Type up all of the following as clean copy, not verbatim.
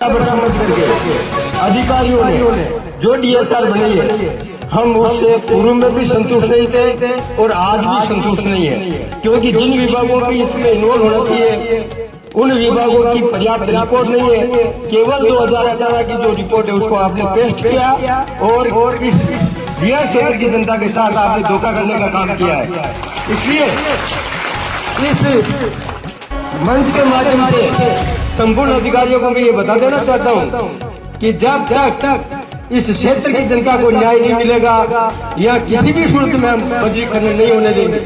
बराबर समझ करके अधिकारियों ने जो डीएसआर बनाई है, हम उससे पूर्व में भी संतुष्ट नहीं थे और आज भी संतुष्ट नहीं है, क्योंकि जिन विभागों की इसमें इन्वॉल्व होना चाहिए उन विभागों की पर्याप्त रिपोर्ट नहीं है। केवल 2018 की जो रिपोर्ट है उसको आपने पेस्ट किया और इस बिहार क्षेत्र की जनता के साथ आपने धोखा करने का काम किया है। इसलिए इस मंच के माध्यम से संपूर्ण अधिकारियों को मैं ये बता देना चाहता हूँ कि जब तक इस क्षेत्र की जनता को न्याय नहीं मिलेगा या किसी भी सूरत में हम बदलीकरण नहीं होने देंगे,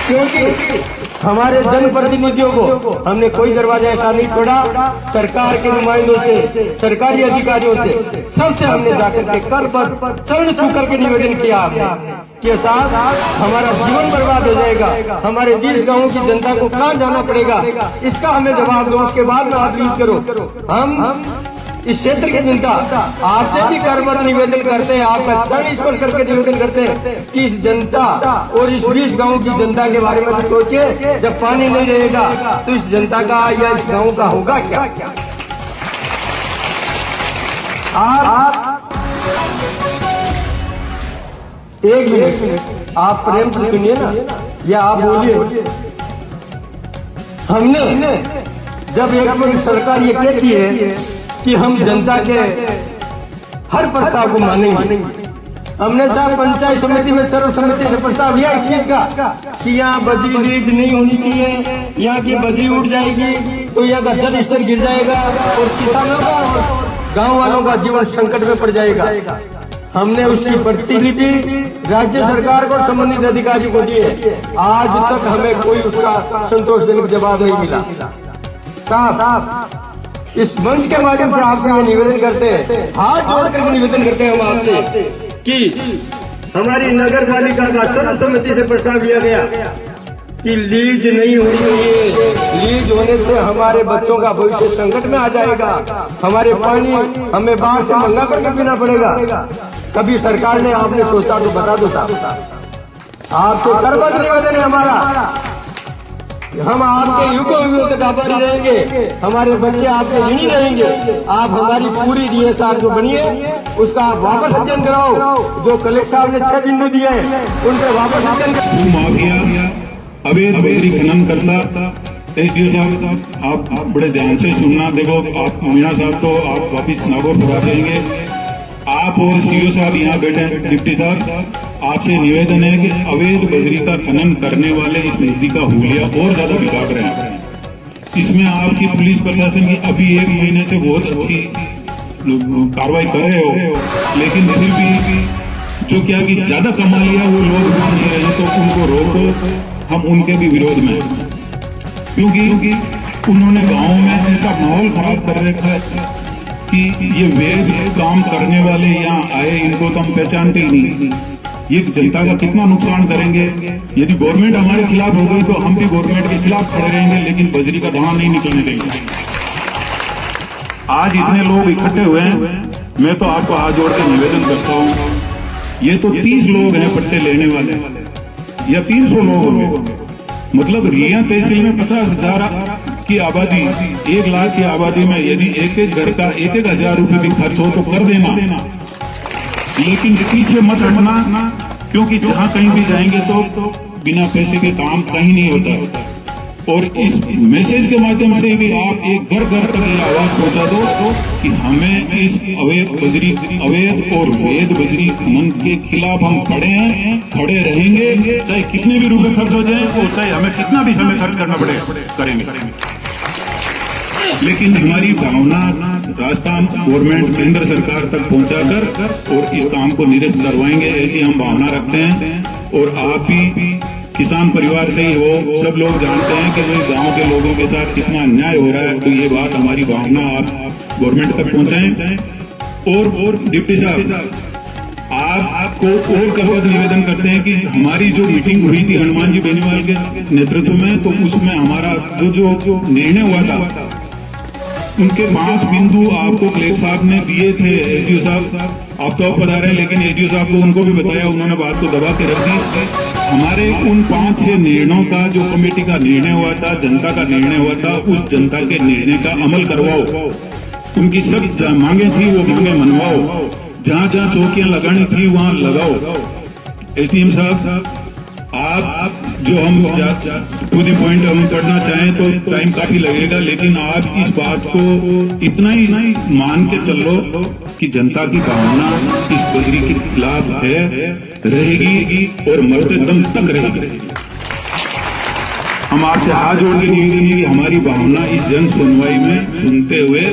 क्योंकि हमारे जनप्रतिनिधियों को हमने कोई दरवाजा ऐसा नहीं छोड़ा। सरकार के नुमाइंदों से, सरकारी अधिकारियों से, सबसे हमने जाकर के कर पर चरण छू करके निवेदन किया कि साहब हमारा जीवन बर्बाद हो जाएगा, हमारे 20 गांवों की जनता को कहाँ जाना पड़ेगा, इसका हमें जवाब दो। उसके बाद में आप प्लीज करो। हम इस क्षेत्र की जनता आपसे भी करबद्ध निवेदन करते हैं, आपका चरण स्पर्श करके निवेदन करते हैं कि इस जनता और इस 20 गांव की जनता के बारे में तो सोचिए। जब पानी नहीं रहेगा तो इस जनता का या इस गांव का होगा क्या? आप एक मिनट आप प्रेम से सुनिए ना, या आप बोलिए। हमने जब एक सरकार ये कहती है कि हम जनता के हर प्रस्ताव को मानेंगे, हमने साहब पंचायत समिति में सर्वसम्मति से प्रस्ताव लिया इस चीज का कि यहाँ बजरी लीज नहीं होनी चाहिए, यहाँ की बजरी उठ जाएगी तो यहाँ का जल स्तर गिर जाएगा और किसानों का और गाँव वालों का जीवन संकट में पड़ जाएगा। हमने उसकी प्रतिलिपि राज्य सरकार को संबंधित अधिकारी को दी है, आज तक हमें कोई उसका संतोषजनक जवाब नहीं मिला। साहब इस मंच के माध्यम से आपसे ये निवेदन करते हैं, हाथ जोड़ करके निवेदन करते हैं हम आपसे कि हमारी नगर पालिका का सर्वसम्मति से प्रस्ताव लिया गया कि लीज नहीं होनी चाहिए। लीज होने से हमारे बच्चों का भविष्य संकट में आ जाएगा, हमारे पानी हमें बाहर से मंगा करके पीना पड़ेगा। कभी सरकार ने आपने सोचा तो बता दो साहब। आपसे करबद्ध निवेदन है हमारा, हम आपके युगों तक आभारी रहेंगे, हमारे बच्चे आपके ऋणी रहेंगे। आप हमारी पूरी डीएसआर जो बनी है उसका आप वापस अध्ययन कराओ। जो कलेक्टर साहब ने 6 बिंदु दिए हैं उन पर वापस अध्ययन कराओ। माफिया अवैध बजरी खनन करता एसडीओ साहब आप बड़े ध्यान से सुनना। देखो आप मीणा साहब तो आप वापिस नागौर पहुंचा देंगे, आप और सीओ साहब यहाँ बैठे हैं, डिप्टी साहब आपसे निवेदन है कि अवैध बजरी का खनन करने वाले इस नदी का हुलिया और ज्यादा बिगाड़ रहे हैं। इसमें आपकी पुलिस प्रशासन की अभी 1 महीने से बहुत अच्छी कार्रवाई कर रहे हो, लेकिन फिर भी जो क्या कि ज्यादा कमा लिया वो लोग मान नहीं रहे, तो उनको रोको। हम उनके भी विरोध में, क्योंकि उन्होंने गाँव में ऐसा माहौल खराब कर रखा है कि ये वैध काम करने वाले यहाँ आए, इनको तो हम पहचानते ही नहीं। ये जनता का कितना नुकसान करेंगे। यदि गवर्नमेंट हमारे खिलाफ हो गई तो हम भी गवर्नमेंट के खिलाफ खड़े रहेंगे, लेकिन बजरी का दाना नहीं निकलने देंगे। आज इतने लोग इकट्ठे हुए हैं, मैं तो आपको हाथ जोड़ के निवेदन करता हूँ, ये तो 30 लोग हैं पट्टे लेने वाले या 300 लोग होंगे। मतलब रिया तहसील में 50,000 की आबादी, 1 लाख की आबादी में यदि एक घर का 1,000 रुपए भी खर्च हो तो कर देना, लेकिन पीछे मत हटना, क्योंकि जहां कहीं भी जाएंगे तो बिना पैसे के काम कहीं नहीं होता। और इस मैसेज के माध्यम से भी आप एक घर घर तक ये आवाज पहुंचा दो कि हमें इस अवैध और वैध बजरी खनन के खिलाफ हम खड़े हैं, खड़े रहेंगे, चाहे कितने भी रुपए खर्च हो जाए और चाहे हमें कितना भी समय खर्च करना पड़े, करेंगे। लेकिन हमारी भावना राजस्थान गवर्नमेंट केंद्र सरकार तक पहुंचाकर और इस काम को निरस्त करवाएंगे, ऐसी हम भावना रखते हैं। और आप भी किसान परिवार से ही हो, सब लोग जानते हैं कि भाई गांव के लोगों के साथ कितना अन्याय हो रहा है, तो ये बात हमारी भावना आप गवर्नमेंट तक पहुंचाएं। और डिप्टी साहब आपको और करबद्ध निवेदन करते हैं कि हमारी जो मीटिंग हुई थी हनुमान जी बेनीवाल के नेतृत्व में, तो उसमें हमारा जो निर्णय हुआ था उनके 5 बिंदु आपको कलेक्टर साहब ने दिए थे। एसडीओ साहब आप तो अब पधारे, लेकिन एसडीओ साहब को उनको भी बताया, उन्होंने बात को दबा के रख दी। हमारे उन 5-6 निर्णयों का जो कमेटी का निर्णय हुआ था, जनता का निर्णय हुआ था, उस जनता के निर्णय का अमल करवाओ। उनकी सब मांगे थी वो मांगे मनवाओ। जहां जहां चौकियां लगानी थी वहां लगाओ। एसडीएम साहब, आप जो हम टू द पॉइंट हम करना चाहें तो टाइम काफी लगेगा, लेकिन आप इस बात को इतना ही मान के चल लो कि जनता की भावना इस बजरी के खिलाफ है, रहेगी और मरते दम तक रहेगी। हम आपसे हाथ जोड़ के निवेदन है कि हमारी भावना इस जन सुनवाई में सुनते हुए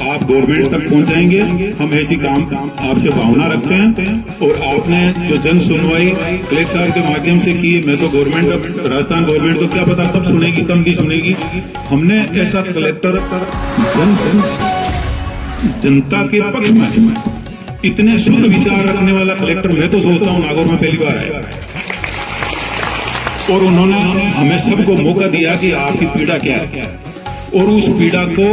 आप गवर्नमेंट तक पहुंचाएंगे। हम ऐसी काम आपसे भावना रखते हैं। और आपने जो जन सुनवाई कलेक्टर साहब के माध्यम से की, मैं तो गवर्नमेंट, अब राजस्थान गवर्नमेंट तो क्या पता कब सुनेगी कब नहीं सुनेगी। हमने ऐसा कलेक्टर जनता के पक्ष में इतने शुद्ध विचार रखने वाला कलेक्टर मैं तो सोचता हूँ नागौर में पहली बार आया। और उन्होंने हमें सबको मौका दिया कि आपकी पीड़ा क्या है, और उस पीड़ा को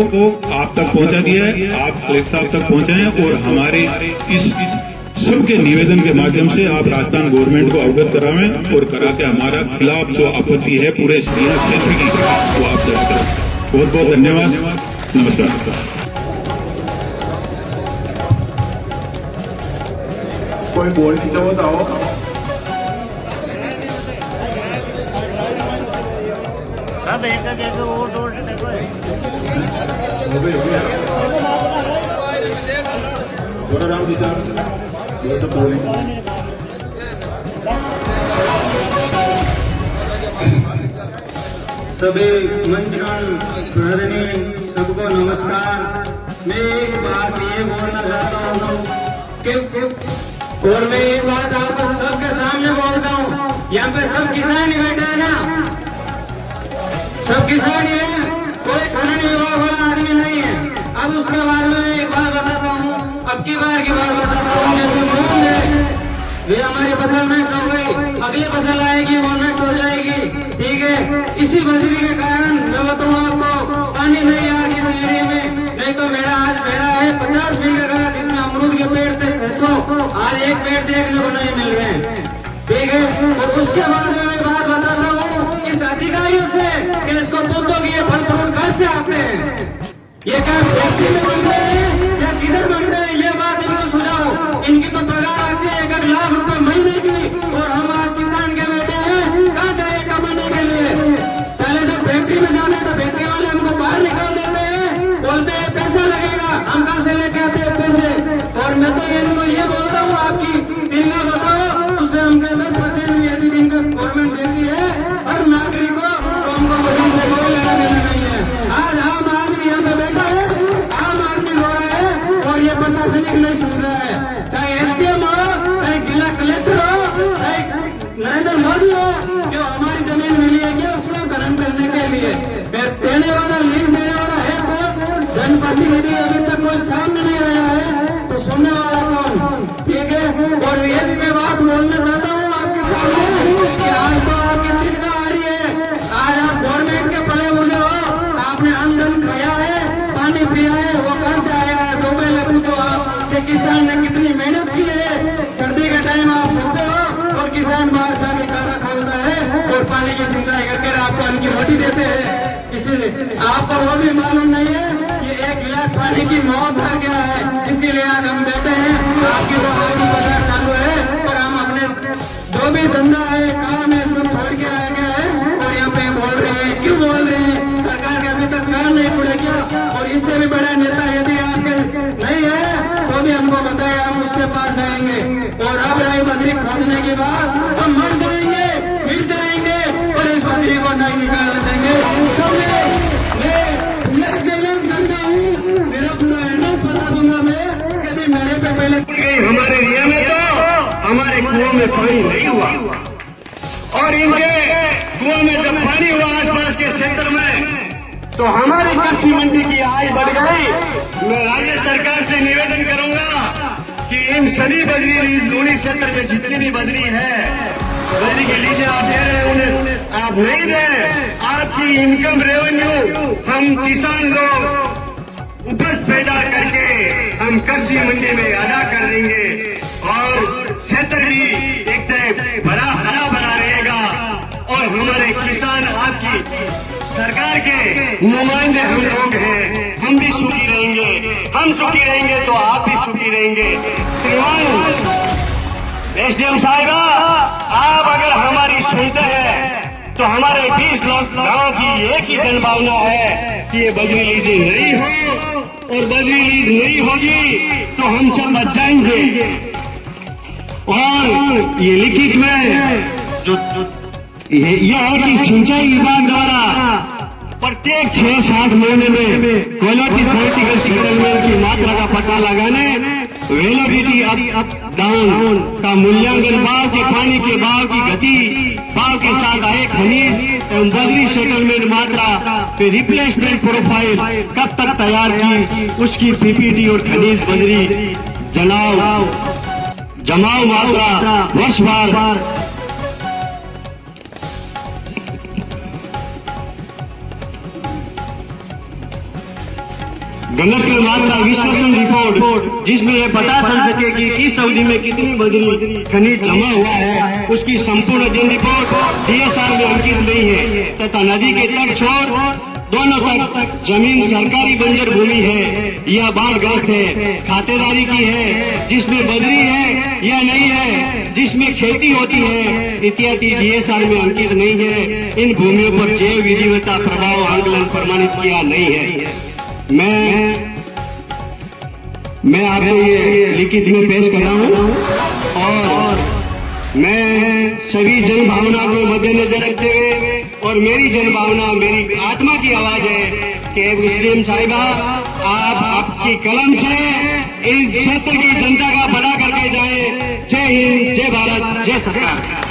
आप तक पहुंचा दिया है। आप कलेक्टर साहब तक पहुंचाएं और हमारे इस सबके निवेदन के माध्यम से आप राजस्थान गवर्नमेंट को अवगत करावें और करा के हमारा खिलाफ जो आपत्ति है पूरे क्षेत्र की वो आप दर्ज करें। बहुत बहुत धन्यवाद। नमस्कार। कोई बोल की तो बताओ। सब एक वोट थोड़ा राम जी साहब ये सब बोले। सभी मंचगण प्रहरणी सबको नमस्कार। मैं एक बात ये बोलना चाहता हूँ कि और मैं एक बात आपको सबके सामने बोलता हूँ, यहाँ पे सब किसान ही बैठे हैं ना, सब किसान ही है, कोई खनन विभाग वाला आदमी नहीं है। अब उसके बारे में एक बात बताता हूँ, अब की बार बताता हूँ। ये हमारी फसल नष्ट हो गई, अगली फसल आएगी वो नष्ट हो जाएगी, ठीक है। इसी बजरी के कारण मैं बताऊँ आपको, पानी नहीं आ रही इस एरिया में। नहीं तो मेरा है 50 बीघे का, जिसमें अमरूद के पेड़ थे 600, आज एक पेड़ देखने को नहीं मिल रहे हैं, ठीक है। और उसके बाद में मैं बात बताता हूँ इस अधिकारियों से कि इसको पूछो कि ये फल फ्रूट कहाँ से आते हैं, ये क्या फैक्ट्री में बन रहे हैं या किधर बन रहे हैं, ये बात इनको सुझाओ। इनकी तो पगार आती है 1 लाख रुपए महीने की, और हम आज किसान के बेटे हैं, कहाँ जाए कमाने के लिए। चले जब फैक्ट्री में जाते तो फैक्ट्री वाले हमको बाहर निकाल देते हैं, बोलते हैं पैसा लगेगा, हम कहाँ से लेके आते हैं पैसे। और मैं तो इनको ये बोलता हूँ आपकी तिनका बताओ, उससे हमको 10% यदि इनका गवर्नमेंट देती है हर नागरिक को, तो हमको वजन से कोई लेना देना नहीं है। आज आम आदमी यहाँ पे बैठा है, आम आदमी रो रहा है और ये प्रशासनिक नहीं सुन रहा है। चाहे एसडीएम हो, चाहे जिला कलेक्टर हो, चाहे नरेंद्र मोदी हो, जो हमारी जमीन मिली है कि उसको खनन करने के लिए देने वाला लीज देने वाला है तो जनप्रतिनिधि अभी तक कोई सामने नहीं आया है, तो सुनने वाला कौन, ठीक है। और ये मैं बात बोलना चाहता हूँ आपके सामने कि आज तो आपकी चिंता आ रही है, आज आप गवर्नमेंट के पले बोले हो, आपने आमदन खाया है, पानी पिया है, वो कहाँ से आया है, तो पहले पूछो आप कि किसान ने कितनी मेहनत की है। सर्दी के टाइम आप सोते हो और किसान बाहर से आके चारा खोलता है और पानी की सिंचाई करके आपको उनकी रोटी देते हैं। इसीलिए आपको वो भी मालूम नहीं है कि 1 गिलास पानी की मौत है क्या है। इसीलिए आज हम देते हैं, आपकी वो आज बाजार चालू है, और हम अपने जो भी धंधा है काम है सब छोड़ के आए गए हैं, और यहाँ पे बोल रहे हैं। क्यों बोल रहे हैं? सरकार के अभी तक कान नहीं खुले क्या? और इससे भी बड़ा नेता यदि आपके नहीं है तो भी हमको बताए, हम उसके पास जाएंगे। और अब रही बजरी खोदने की बात, हम मर जाएंगे, मिल जाएंगे, और इस बजरी को नहीं निकाल देंगे। तो मैं चैलेंज करता हूँ, मेरा पूरा एड्रेस बता दूंगा मैं, यदि मेरे पे पहले हमारे एरिया में तो हमारे कुओं में पानी नहीं हुआ, और इनके कुओं में जब पानी हुआ आसपास के क्षेत्र में, तो हमारी कृषि मंडी की आय बढ़ गई। मैं राज्य सरकार से निवेदन करूंगा कि इन सभी बजरी लूणी क्षेत्र में जितनी भी बजरी है, बजरी के लीजे आप दे रहे हैं उन्हें आप नहीं दे, आपकी इनकम रेवेन्यू हम किसान लोग उपज पैदा करके हम कृषि मंडी में अदा कर देंगे, और क्षेत्र भी एक हरा भरा रहेगा। जैसे हमारे किसान आपकी सरकार के नुमाइंदे हम लोग हैं, हम भी सुखी रहेंगे। हम सुखी रहेंगे तो आप भी सुखी रहेंगे। श्रीमान एसडीएम साहिबा, आप अगर हमारी सुनते हैं तो हमारे 20 गांव की एक ही जन भावना है कि ये बजरी लीजिंग नहीं हो, और बजरी लीज नहीं होगी तो हम सब बच जाएंगे। और ये लिखित में जो यह है कि सिंचाई विभाग द्वारा प्रत्येक 6-7 महीने में क्वालिटी पॉलिटिकल सेटलमेंट की मात्रा का पता लगाने, वेलिडिटी अप डाउन का मूल्यांकन, भाव के पानी के भाव की गति, भाव के साथ आए खनिज एवं बजरी सेटलमेंट मात्रा पे रिप्लेसमेंट प्रोफाइल कब तक तैयार की, उसकी पीपीटी और खनिज बजरी जमाव मात्रा वर्ष भर गणित मात्रा विश्लेषण रिपोर्ट, जिसमें यह पता चल सके कि किस अवधि में कितनी बजरी खनिज जमा हुआ है, उसकी संपूर्ण दिन रिपोर्ट डीएसआर में अंकित नहीं है, तथा नदी के तट छोर दोनों तक जमीन सरकारी बंजर भूमि है या बाढ़ग्रस्त है, खातेदारी की है, जिसमें बजरी है या नहीं है, जिसमें खेती होती है इत्यादि डीएसआर में अंकित नहीं है। इन भूमियों पर जैव विधिवता प्रभाव आंकलन प्रमाणित किया नहीं है। मैं आपको ये लिखित में पेश कर रहा हूँ, और मैं सभी जन भावना को मद्देनजर रखते हुए, और मेरी जन भावना मेरी आत्मा की आवाज है कि मुस्लिम साहिबा, आप आपकी कलम से इस क्षेत्र की जनता का भला करके जाए। जय हिंद, जय भारत, जय सरकार।